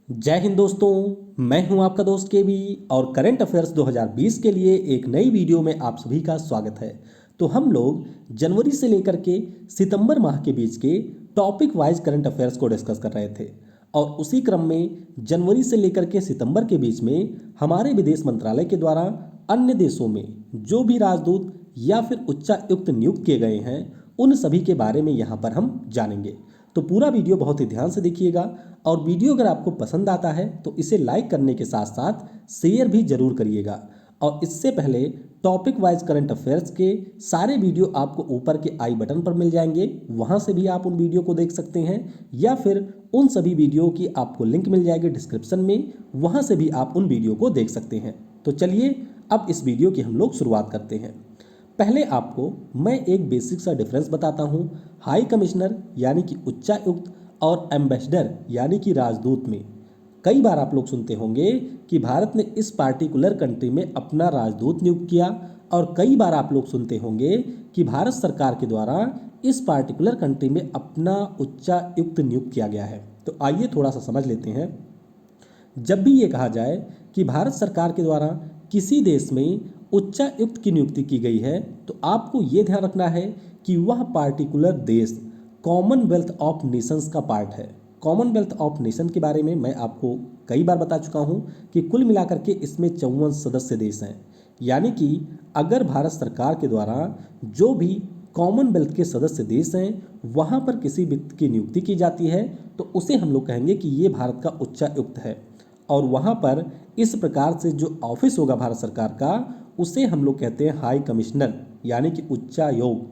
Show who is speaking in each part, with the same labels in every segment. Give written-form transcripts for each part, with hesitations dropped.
Speaker 1: जय हिंद दोस्तों, मैं हूं आपका दोस्त केवी और करंट अफेयर्स 2020 के लिए एक नई वीडियो में आप सभी का स्वागत है। तो हम लोग जनवरी से लेकर के सितंबर माह के बीच के टॉपिक वाइज करंट अफेयर्स को डिस्कस कर रहे थे और उसी क्रम में जनवरी से लेकर के सितंबर के बीच में हमारे विदेश मंत्रालय के द्वारा अन्य देशों में जो भी राजदूत या फिर उच्चायुक्त नियुक्त किए गए हैं उन सभी के बारे में यहाँ पर हम जानेंगे। तो पूरा वीडियो बहुत ही ध्यान से देखिएगा और वीडियो अगर आपको पसंद आता है तो इसे लाइक करने के साथ साथ शेयर भी जरूर करिएगा। और इससे पहले टॉपिक वाइज करंट अफेयर्स के सारे वीडियो आपको ऊपर के आई बटन पर मिल जाएंगे, वहां से भी आप उन वीडियो को देख सकते हैं या फिर उन सभी वीडियो की आपको लिंक मिल जाएगी डिस्क्रिप्शन में, वहां से भी आप उन वीडियो को देख सकते हैं। तो चलिए अब इस वीडियो की हम लोग शुरुआत करते हैं। पहले आपको मैं एक बेसिक सा डिफरेंस बताता हूँ हाई कमिश्नर यानी कि उच्चायुक्त और एम्बेसडर यानी कि राजदूत में। कई बार आप लोग सुनते होंगे कि भारत ने इस पार्टिकुलर कंट्री में अपना राजदूत नियुक्त किया और कई बार आप लोग सुनते होंगे कि भारत सरकार के द्वारा इस पार्टिकुलर कंट्री में अपना उच्चायुक्त नियुक्त किया गया है। तो आइए थोड़ा सा समझ लेते हैं। जब भी ये कहा जाए कि भारत सरकार के द्वारा किसी देश में उच्चायुक्त की नियुक्ति की गई है तो आपको ये ध्यान रखना है कि वह पार्टिकुलर देश कॉमनवेल्थ ऑफ नेशंस का पार्ट है। कॉमनवेल्थ ऑफ नेशन के बारे में मैं आपको कई बार बता चुका हूँ कि कुल मिलाकर के इसमें 54 सदस्य देश हैं। यानी कि अगर भारत सरकार के द्वारा जो भी कॉमनवेल्थ के सदस्य देश हैं वहाँ पर किसी व्यक्ति की नियुक्ति की जाती है तो उसे हम लोग कहेंगे कि ये भारत का उच्चायुक्त है। और वहाँ पर इस प्रकार से जो ऑफिस होगा भारत सरकार का उसे हम लोग कहते हैं हाई कमिश्नर यानी कि उच्चायोग।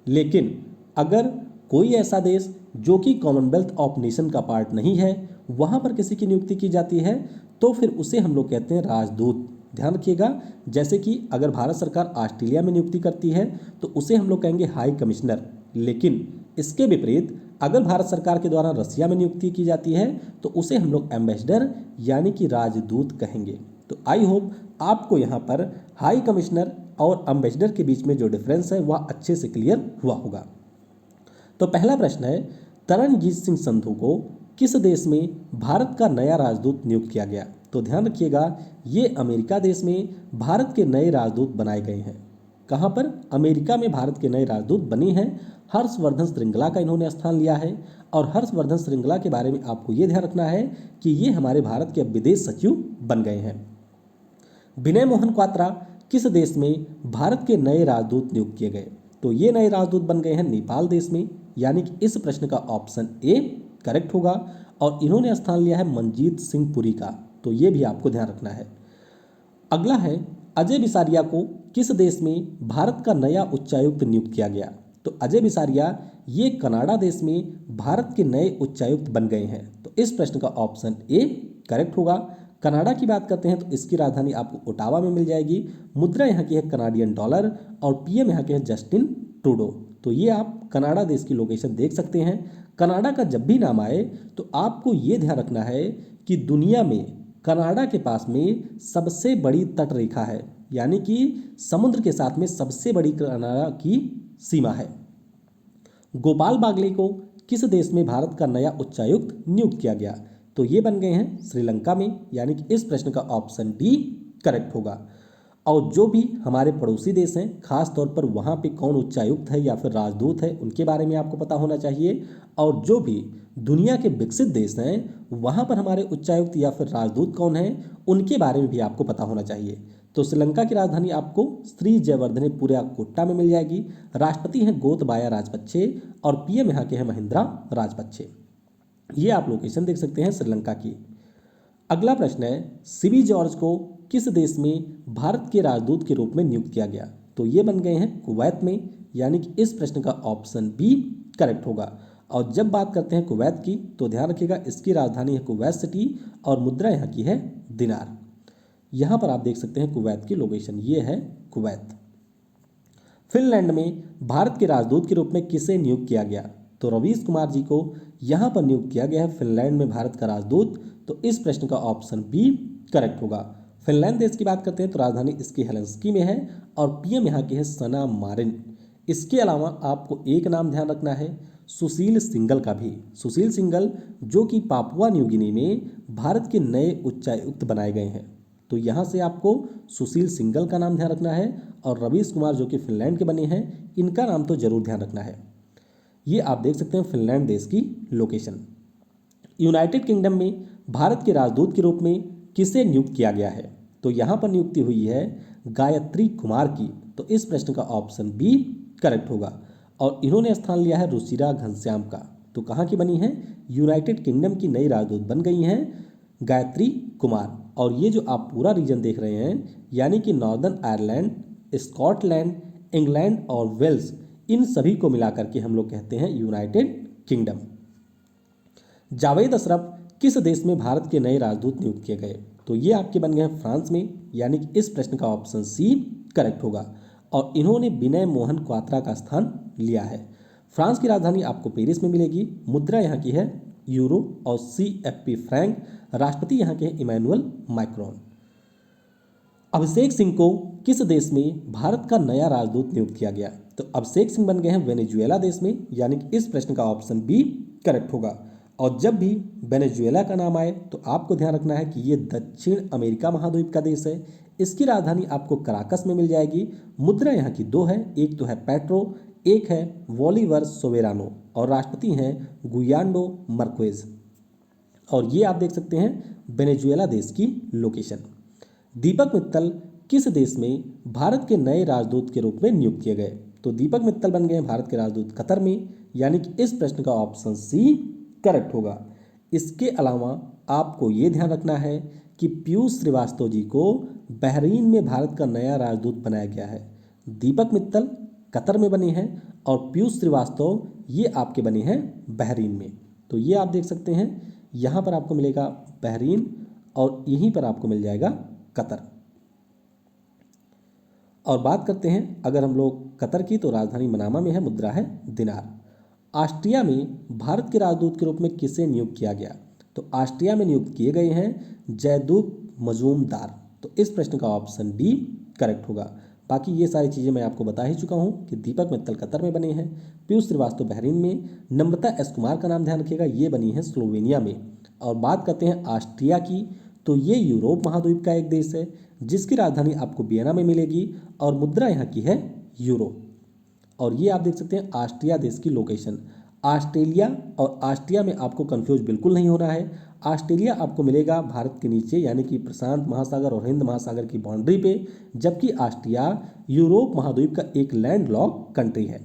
Speaker 1: लेकिन अगर कोई ऐसा देश जो कि कॉमनवेल्थ ऑफ नेशन का पार्ट नहीं है वहाँ पर किसी की नियुक्ति की जाती है तो फिर उसे हम लोग कहते हैं राजदूत। ध्यान रखिएगा, जैसे कि अगर भारत सरकार ऑस्ट्रेलिया में नियुक्ति करती है तो उसे हम लोग कहेंगे हाई कमिश्नर। लेकिन इसके विपरीत अगर भारत सरकार के द्वारा रसिया में नियुक्ति की जाती है तो उसे हम लोग एम्बेसडर यानी कि राजदूत कहेंगे। तो आई होप आपको यहाँ पर हाई कमिश्नर और एम्बेसडर के बीच में जो डिफरेंस है वह अच्छे से क्लियर हुआ होगा। तो पहला प्रश्न है, तरनजीत सिंह संधू को किस देश में भारत का नया राजदूत नियुक्त किया गया? तो ध्यान रखिएगा, ये अमेरिका देश में भारत के नए राजदूत बनाए गए हैं। कहाँ पर? अमेरिका में भारत के नए राजदूत बने हैं। हर्षवर्धन श्रृंगला का इन्होंने स्थान लिया है और हर्षवर्धन श्रृंगला के बारे में आपको ये ध्यान रखना है कि ये हमारे भारत के विदेश सचिव बन गए हैं। विनय मोहन क्वात्रा किस देश में भारत के नए राजदूत नियुक्त किए गए? तो ये नए राजदूत बन गए हैं नेपाल देश में। यानी कि इस प्रश्न का ऑप्शन ए करेक्ट होगा और इन्होंने स्थान लिया है मनजीत सिंह पुरी का। तो ये भी आपको ध्यान रखना है। अगला है, अजय बिसारिया को किस देश में भारत का नया उच्चायुक्त नियुक्त किया गया? तो अजय बिसारिया ये कनाडा देश में भारत के नए उच्चायुक्त बन गए हैं। तो इस प्रश्न का ऑप्शन ए करेक्ट होगा। कनाडा की बात करते हैं तो इसकी राजधानी आपको ओटावा में मिल जाएगी। मुद्रा यहाँ की है कनाडियन डॉलर और पीएम यहाँ के हैं जस्टिन ट्रूडो। तो ये आप कनाडा देश की लोकेशन देख सकते हैं। कनाडा का जब भी नाम आए तो आपको ये ध्यान रखना है कि दुनिया में कनाडा के पास में सबसे बड़ी तट रेखा है, यानी कि समुद्र के साथ में सबसे बड़ी कनाडा की सीमा है। गोपाल बागले को किस देश में भारत का नया उच्चायुक्त नियुक्त किया गया? तो ये बन गए हैं श्रीलंका में। यानी कि इस प्रश्न का ऑप्शन डी करेक्ट होगा। और जो भी हमारे पड़ोसी देश हैं, खास तौर पर वहाँ पे कौन उच्चायुक्त है या फिर राजदूत है उनके बारे में आपको पता होना चाहिए। और जो भी दुनिया के विकसित देश हैं वहाँ पर हमारे उच्चायुक्त या फिर राजदूत कौन हैं उनके बारे में भी आपको पता होना चाहिए। तो श्रीलंका की राजधानी आपको श्री जयवर्धनेपुरा कोट्टा में मिल जाएगी। राष्ट्रपति हैं गोतबाया राजपक्षे और पीएम यहाँ के हैं महिंद्रा राजपक्षे। ये आप लोकेशन देख सकते हैं श्रीलंका की। अगला प्रश्न है, सीबी जॉर्ज को किस देश में भारत के राजदूत के रूप में नियुक्त किया गया? तो ये बन गए हैं कुवैत में। यानी कि इस प्रश्न का ऑप्शन बी करेक्ट होगा। और जब बात करते हैं कुवैत की तो ध्यान रखिएगा, इसकी राजधानी है कुवैत सिटी और मुद्रा यहाँ की है दिनार। यहाँ पर आप देख सकते हैं कुवैत की लोकेशन, ये है कुवैत। फिनलैंड में भारत के राजदूत के रूप में किसे नियुक्त किया गया? तो रवीश कुमार जी को यहाँ पर नियुक्त किया गया है फिनलैंड में भारत का राजदूत। तो इस प्रश्न का ऑप्शन बी करेक्ट होगा। फिनलैंड देश की बात करते हैं तो राजधानी इसकी हेलसिंकी में है और पीएम यहाँ की है सना मारिन। इसके अलावा आपको एक नाम ध्यान रखना है, सुशील सिंघल का भी। सुशील सिंघल जो कि पापुआ न्यू गिनी में भारत के नए उच्चायुक्त बनाए गए हैं। तो यहाँ से आपको सुशील सिंघल का नाम ध्यान रखना है और रवीश कुमार जो कि फिनलैंड के बने हैं, इनका नाम तो जरूर ध्यान रखना है। ये आप देख सकते हैं फिनलैंड देश की लोकेशन। यूनाइटेड किंगडम में भारत के राजदूत के रूप में किसे नियुक्त किया गया है? तो यहाँ पर नियुक्ति हुई है गायत्री कुमार की। तो इस प्रश्न का ऑप्शन बी करेक्ट होगा। और इन्होंने स्थान लिया है रुचिरा घनश्याम का। तो कहाँ की बनी है? यूनाइटेड किंगडम की नई राजदूत बन गई हैं गायत्री कुमार। और ये जो आप पूरा रीजन देख रहे हैं, यानी कि नॉर्दर्न आयरलैंड, स्कॉटलैंड, इंग्लैंड और वेल्स, इन सभी को मिलाकर के हम लोग कहते हैं यूनाइटेड किंगडम। जावेद अशरफ किस देश में भारत के नए राजदूत नियुक्त किए गए? तो ये आपके बन गए हैं फ्रांस में, यानी कि इस प्रश्न का ऑप्शन सी करेक्ट होगा। और इन्होंने विनय मोहन क्वात्रा का स्थान लिया है। फ्रांस की राजधानी आपको पेरिस में मिलेगी। मुद्रा यहाँ की है यूरो और CFP फ्रैंक। राष्ट्रपति यहाँ के हैं इमैनुअल मैक्रोन। अभिषेक सिंह को किस देश में भारत का नया राजदूत नियुक्त किया गया? तो अभिषेक सिंह बन गए हैं वेनेजुएला देश में, यानी कि इस प्रश्न का ऑप्शन बी करेक्ट होगा। और जब भी वेनेजुएला का नाम आए तो आपको ध्यान रखना है कि ये दक्षिण अमेरिका महाद्वीप का देश है। इसकी राजधानी आपको कराकस में मिल जाएगी। मुद्रा यहाँ की दो है, एक तो है पेट्रो, एक है वॉलीवर सोवेरानो। और राष्ट्रपति हैं गुयान्डो मर्क्वेज। और ये आप देख सकते हैं वेनेजुएला देश की लोकेशन। दीपक मित्तल किस देश में भारत के नए राजदूत के रूप में नियुक्त किए गए? तो दीपक मित्तल बन गए भारत के राजदूत कतर में, यानी कि इस प्रश्न का ऑप्शन सी करेक्ट होगा। इसके अलावा आपको ये ध्यान रखना है कि पीयूष श्रीवास्तव जी को बहरीन में भारत का नया राजदूत बनाया गया है। दीपक मित्तल कतर में बने हैं और पीयूष श्रीवास्तव ये आपके बने हैं बहरीन में। तो ये आप देख सकते हैं, यहाँ पर आपको मिलेगा बहरीन और यहीं पर आपको मिल जाएगा कतर। और बात करते हैं अगर हम लोग कतर की, तो राजधानी मनामा में है, मुद्रा है दिनार। ऑस्ट्रिया में भारत के राजदूत के रूप में किसे नियुक्त किया गया? तो ऑस्ट्रिया में नियुक्त किए गए हैं जयदूप मजूमदार। तो इस प्रश्न का ऑप्शन डी करेक्ट होगा। बाकी ये सारी चीज़ें मैं आपको बता ही चुका हूँ कि दीपक मित्तल कतर में बने हैं, पीयूष श्रीवास्तव बहरीन में, नम्रता एस कुमार का नाम ध्यान रखिएगा, ये बनी है स्लोवेनिया में। और बात करते हैं ऑस्ट्रिया की, तो ये यूरोप महाद्वीप का एक देश है जिसकी राजधानी आपको वियना में मिलेगी और मुद्रा यहाँ की है यूरो। और ये आप देख सकते हैं ऑस्ट्रिया देश की लोकेशन। ऑस्ट्रेलिया और ऑस्ट्रिया में आपको कंफ्यूज बिल्कुल नहीं होना है। ऑस्ट्रेलिया आपको मिलेगा भारत के नीचे, यानी कि प्रशांत महासागर और हिंद महासागर की बाउंड्री पे, जबकि ऑस्ट्रिया यूरोप महाद्वीप का एक लैंडलॉक कंट्री है।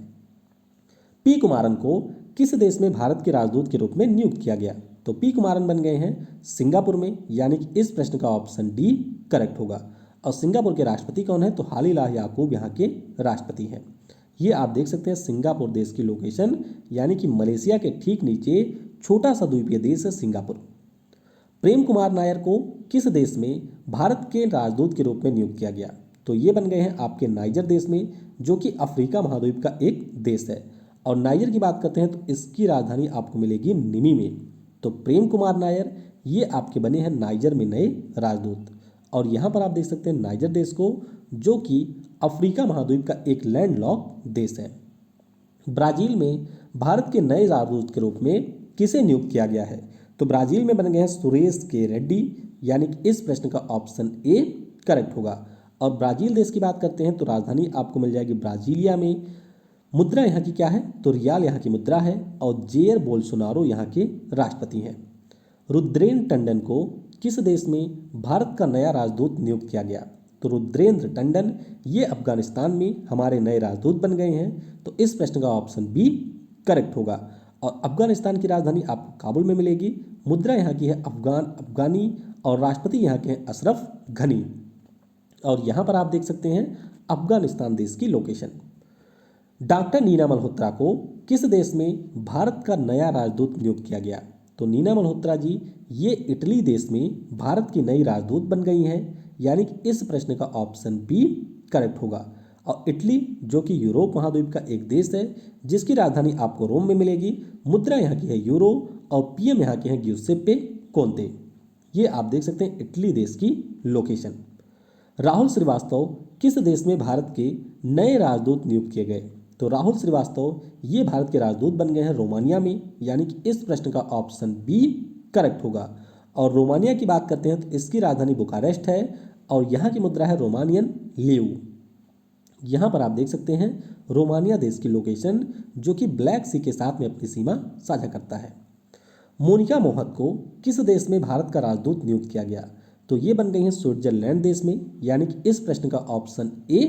Speaker 1: पी कुमारन को किस देश में भारत के राजदूत के रूप में नियुक्त किया गया? तो पी कुमारन बन गए हैं सिंगापुर में, यानी कि इस प्रश्न का ऑप्शन डी करेक्ट होगा। और सिंगापुर के राष्ट्रपति कौन है? तो हालीलाह याकूब यहाँ के राष्ट्रपति हैं। ये आप देख सकते हैं सिंगापुर देश की लोकेशन, यानी कि मलेशिया के ठीक नीचे छोटा सा द्वीपीय देश है सिंगापुर। प्रेम कुमार नायर को किस देश में भारत के राजदूत के रूप में नियुक्त किया गया? तो ये बन गए हैं आपके नाइजर देश में, जो कि अफ्रीका महाद्वीप का एक देश है। और नाइजर की बात करते हैं तो इसकी राजधानी आपको मिलेगी निमी में। तो प्रेम कुमार नायर ये आपके बने हैं नाइजर में नए राजदूत। और यहाँ पर आप देख सकते हैं नाइजर देश को, जो कि अफ्रीका महाद्वीप का एक लैंडलॉक देश है। ब्राजील में भारत के नए राजदूत के रूप में किसे नियुक्त किया गया है? तो ब्राजील में बन गए हैं सुरेश के रेड्डी, यानी कि इस प्रश्न का ऑप्शन ए करेक्ट होगा। और ब्राजील देश की बात करते हैं तो राजधानी आपको मिल जाएगी ब्राजीलिया में। मुद्रा यहाँ की क्या है? तो रियाल यहाँ की मुद्रा है। और जेयर बोल्सोनारो यहाँ के राष्ट्रपति हैं। रुद्रेंद्र टंडन को किस देश में भारत का नया राजदूत नियुक्त किया गया? तो रुद्रेंद्र टंडन ये अफगानिस्तान में हमारे नए राजदूत बन गए हैं। तो इस प्रश्न का ऑप्शन बी करेक्ट होगा। और अफगानिस्तान की राजधानी आपको काबुल में मिलेगी। मुद्रा यहाँ की है अफगानी और राष्ट्रपति यहाँ के हैं अशरफ घनी। और यहाँ पर आप देख सकते हैं अफगानिस्तान देश की लोकेशन। डॉक्टर नीना मल्होत्रा को किस देश में भारत का नया राजदूत नियुक्त किया गया? तो नीना मल्होत्रा जी ये इटली देश में भारत की नई राजदूत बन गई हैं, यानी कि इस प्रश्न का ऑप्शन बी करेक्ट होगा। और इटली जो कि यूरोप महाद्वीप का एक देश है जिसकी राजधानी आपको रोम में मिलेगी। मुद्रा यहाँ की है यूरो और पीएम यहाँ के हैं ग्यूसेप्पे कोंते। ये आप देख सकते हैं इटली देश की लोकेशन। राहुल श्रीवास्तव किस देश में भारत के नए राजदूत नियुक्त किए गए? तो राहुल श्रीवास्तव ये भारत के राजदूत बन गए हैं रोमानिया में, यानी कि इस प्रश्न का ऑप्शन बी करेक्ट होगा। और रोमानिया की बात करते हैं तो इसकी राजधानी बुखारेस्ट है और यहाँ की मुद्रा है रोमानियन लीव। यहाँ पर आप देख सकते हैं रोमानिया देश की लोकेशन, जो कि ब्लैक सी के साथ में अपनी सीमा साझा करता है। मोनिका मोहत को किस देश में भारत का राजदूत नियुक्त किया गया? तो ये बन गई हैं स्विट्जरलैंड देश में, यानी कि इस प्रश्न का ऑप्शन ए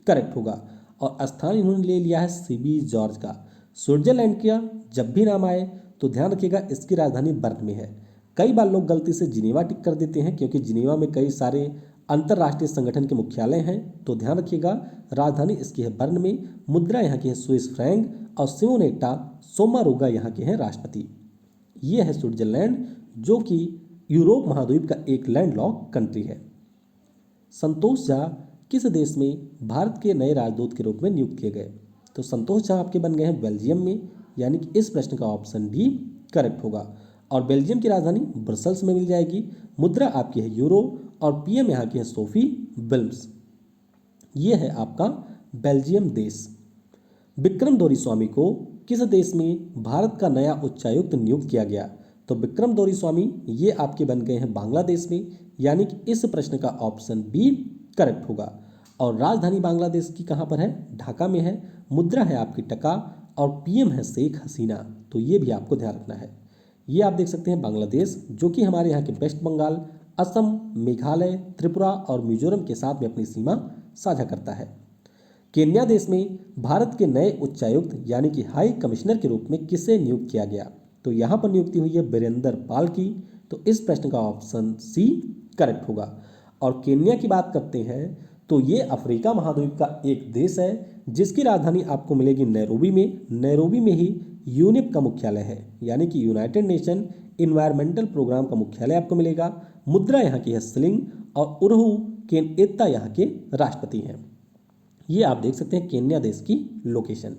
Speaker 1: करेक्ट होगा। और स्थान इन्होंने ले लिया है सीबी जॉर्ज का। स्विट्जरलैंड का जब भी नाम आए तो ध्यान रखिएगा इसकी राजधानी बर्न में है। कई बार लोग गलती से जिनेवा टिक कर देते हैं, क्योंकि जिनेवा में कई सारे अंतर्राष्ट्रीय संगठन के मुख्यालय हैं। तो ध्यान रखिएगा राजधानी इसकी है बर्न में, मुद्रा यहाँ की है स्विस फ्रैंक और सिमोनेटा सोमारुगा यहाँ के हैं राष्ट्रपति। ये है स्विट्जरलैंड, जो कि यूरोप महाद्वीप का एक लैंडलॉक कंट्री है। संतोष झा किस देश में भारत के नए राजदूत के रूप में नियुक्त किए गए? तो संतोष झा आपके बन गए हैं बेल्जियम में, यानी कि इस प्रश्न का ऑप्शन भी करेक्ट होगा। और बेल्जियम की राजधानी ब्रसल्स में मिल जाएगी। मुद्रा आपकी है यूरो और पीएम यहाँ की है सोफी विल्म्स। ये है आपका बेल्जियम देश। विक्रम दोरीस्वामी को किस देश में भारत का नया उच्चायुक्त नियुक्त किया गया? तो विक्रम दोरीस्वामी ये आपके बन गए हैं बांग्लादेश में, यानी कि इस प्रश्न का ऑप्शन बी करेक्ट होगा। और राजधानी बांग्लादेश की कहाँ पर है? ढाका में है। मुद्रा है आपकी टका और पीएम है शेख हसीना। तो ये भी आपको ध्यान रखना है। ये आप देख सकते हैं बांग्लादेश, जो कि हमारे यहाँ के वेस्ट बंगाल, असम, मेघालय, त्रिपुरा और मिजोरम के साथ में अपनी सीमा साझा करता है। केन्या देश में भारत के नए उच्चायुक्त यानी कि हाई कमिश्नर के रूप में किसे नियुक्त किया गया? तो यहाँ पर नियुक्ति हुई है बीरेंद्र पाल की। तो इस प्रश्न का ऑप्शन सी करेक्ट होगा। और केन्या की बात करते हैं तो ये अफ्रीका महाद्वीप का एक देश है, जिसकी राजधानी आपको मिलेगी नैरोबी में। नैरोबी में ही यूनिप का मुख्यालय है, यानी कि यूनाइटेड नेशन इन्वायरमेंटल प्रोग्राम का मुख्यालय आपको मिलेगा। मुद्रा यहाँ की है शिलिंग और उरहू केनएत्ता यहाँ के राष्ट्रपति हैं। ये आप देख सकते हैं केन्या देश की लोकेशन।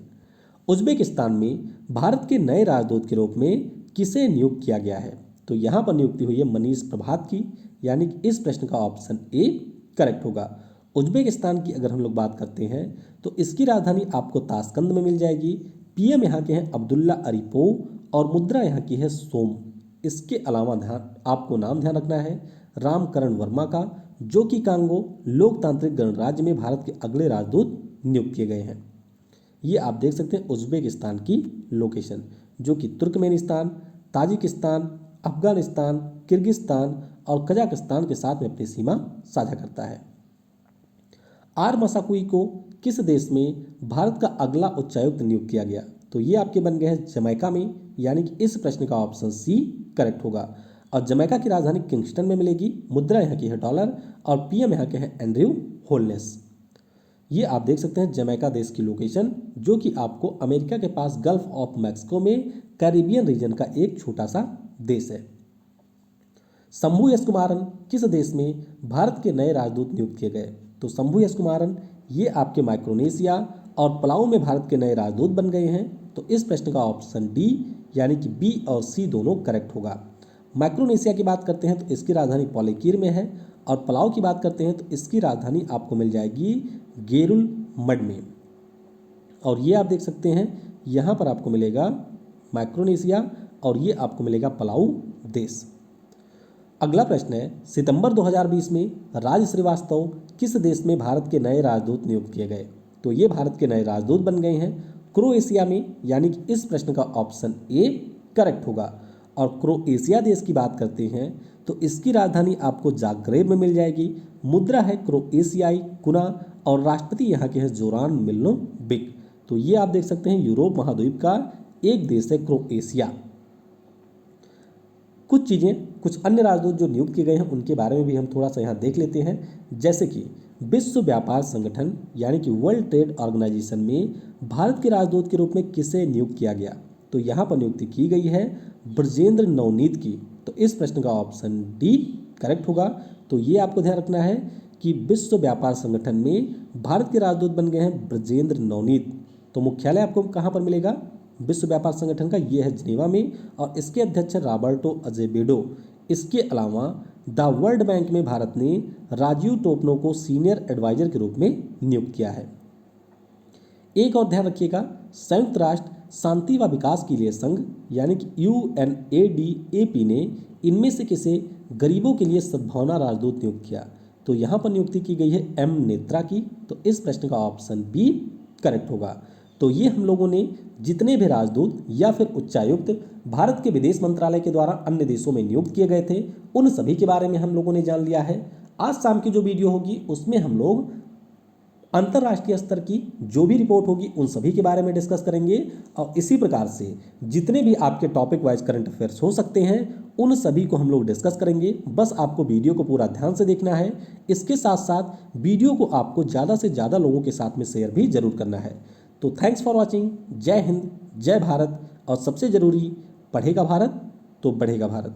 Speaker 1: उज्बेकिस्तान में भारत के नए राजदूत के रूप में किसे नियुक्त किया गया है? तो यहाँ पर नियुक्ति हुई है मनीष प्रभात की, यानी कि इस प्रश्न का ऑप्शन ए करेक्ट होगा। उज्बेकिस्तान की अगर हम लोग बात करते हैं तो इसकी राजधानी आपको ताशकंद में मिल जाएगी। पीएम यहाँ के हैं अब्दुल्ला अरीपोव और मुद्रा यहाँ की है सोम। इसके अलावा आपको नाम ध्यान रखना है रामकरण वर्मा का, जो कि कांगो लोकतांत्रिक गणराज्य में भारत के अगले राजदूत नियुक्त किए गए हैं। ये आप देख सकते हैं उज्बेकिस्तान की लोकेशन, जो कि तुर्कमेनिस्तान, ताजिकिस्तान, अफगानिस्तान, किर्गिस्तान और कजाकिस्तान के साथ में अपनी सीमा साझा करता है। आर मसाकुई को किस देश में भारत का अगला उच्चायुक्त नियुक्त किया गया? तो ये आपके बन गए हैं जमैका में, यानी कि इस प्रश्न का ऑप्शन सी करेक्ट होगा। और जमैका की राजधानी किंगस्टन में मिलेगी। मुद्रा यहाँ की है डॉलर और पीएम यहाँ के हैं एंड्रयू होलनेस। ये आप देख सकते हैं जमैका देश की लोकेशन, जो कि आपको अमेरिका के पास गल्फ ऑफ मैक्सिको में कैरिबियन रीजन का एक छोटा सा देश है। शंभू यश कुमारन किस देश में भारत के नए राजदूत नियुक्त किए गए? तो शंभू यश कुमारन ये आपके माइक्रोनेशिया और पलाऊ में भारत के नए राजदूत बन गए हैं। तो इस प्रश्न का ऑप्शन डी यानी कि बी और सी दोनों करेक्ट होगा। माइक्रोनेशिया की बात करते हैं तो इसकी राजधानी पॉलिकीर में है। और पलाऊ की बात करते हैं तो इसकी राजधानी आपको मिल जाएगी गेरुल मड में। और ये आप देख सकते हैं यहाँ पर आपको मिलेगा माइक्रोनेशिया और ये आपको मिलेगा पलाऊ देश। अगला प्रश्न है सितंबर 2020 में राज श्रीवास्तव किस देश में भारत के नए राजदूत नियुक्त किए गए? तो ये भारत के नए राजदूत बन गए हैं क्रोएशिया में, यानी कि इस प्रश्न का ऑप्शन ए करेक्ट होगा। और क्रोएशिया देश की बात करते हैं तो इसकी राजधानी आपको जाग्रेब में मिल जाएगी। मुद्रा है क्रोएशियाई कुना और राष्ट्रपति यहाँ के हैं जोरान मिलोनोविक। तो ये आप देख सकते हैं यूरोप महाद्वीप का एक देश है क्रोएशिया। कुछ चीज़ें, कुछ अन्य राजदूत जो नियुक्त किए गए हैं उनके बारे में भी हम थोड़ा सा यहाँ देख लेते हैं। जैसे कि विश्व व्यापार संगठन यानी कि वर्ल्ड ट्रेड ऑर्गेनाइजेशन में भारत के राजदूत के रूप में किसे नियुक्त किया गया? तो यहाँ पर नियुक्ति की गई है ब्रजेंद्र नवनीत की। तो इस प्रश्न का ऑप्शन डी करेक्ट होगा। तो ये आपको ध्यान रखना है कि विश्व व्यापार संगठन में भारत के राजदूत बन गए हैं ब्रजेंद्र नवनीत। तो मुख्यालय आपको कहाँ पर मिलेगा विश्व व्यापार संगठन का? ये है जिनेवा में और इसके अध्यक्ष रॉबर्टो अजेवेडो। इसके अलावा द वर्ल्ड बैंक में भारत ने राजीव टोपनो को सीनियर एडवाइजर के रूप में नियुक्त किया है। एक और ध्यान रखिएगा, संयुक्त राष्ट्र शांति व विकास के लिए संघ यानी कि UNADAP ने इनमें से किसे गरीबों के लिए सद्भावना राजदूत नियुक्त किया? तो यहाँ पर नियुक्ति की गई है M नेत्रा की। तो इस प्रश्न का ऑप्शन बी करेक्ट होगा। तो ये हम लोगों ने जितने भी राजदूत या फिर उच्चायुक्त भारत के विदेश मंत्रालय के द्वारा अन्य देशों में नियुक्त किए गए थे, उन सभी के बारे में हम लोगों ने जान लिया है। आज शाम की जो वीडियो होगी उसमें हम लोग अंतर्राष्ट्रीय स्तर की जो भी रिपोर्ट होगी उन सभी के बारे में डिस्कस करेंगे, और इसी प्रकार से जितने भी आपके टॉपिक वाइज करंट अफेयर्स हो सकते हैं उन सभी को हम लोग डिस्कस करेंगे। बस आपको वीडियो को पूरा ध्यान से देखना है। इसके साथ साथ वीडियो को आपको ज़्यादा से ज़्यादा लोगों के साथ में शेयर भी जरूर करना है। तो थैंक्स फॉर वॉचिंग। जय हिंद, जय भारत, और सबसे ज़रूरी, पढ़ेगा भारत तो बढ़ेगा भारत।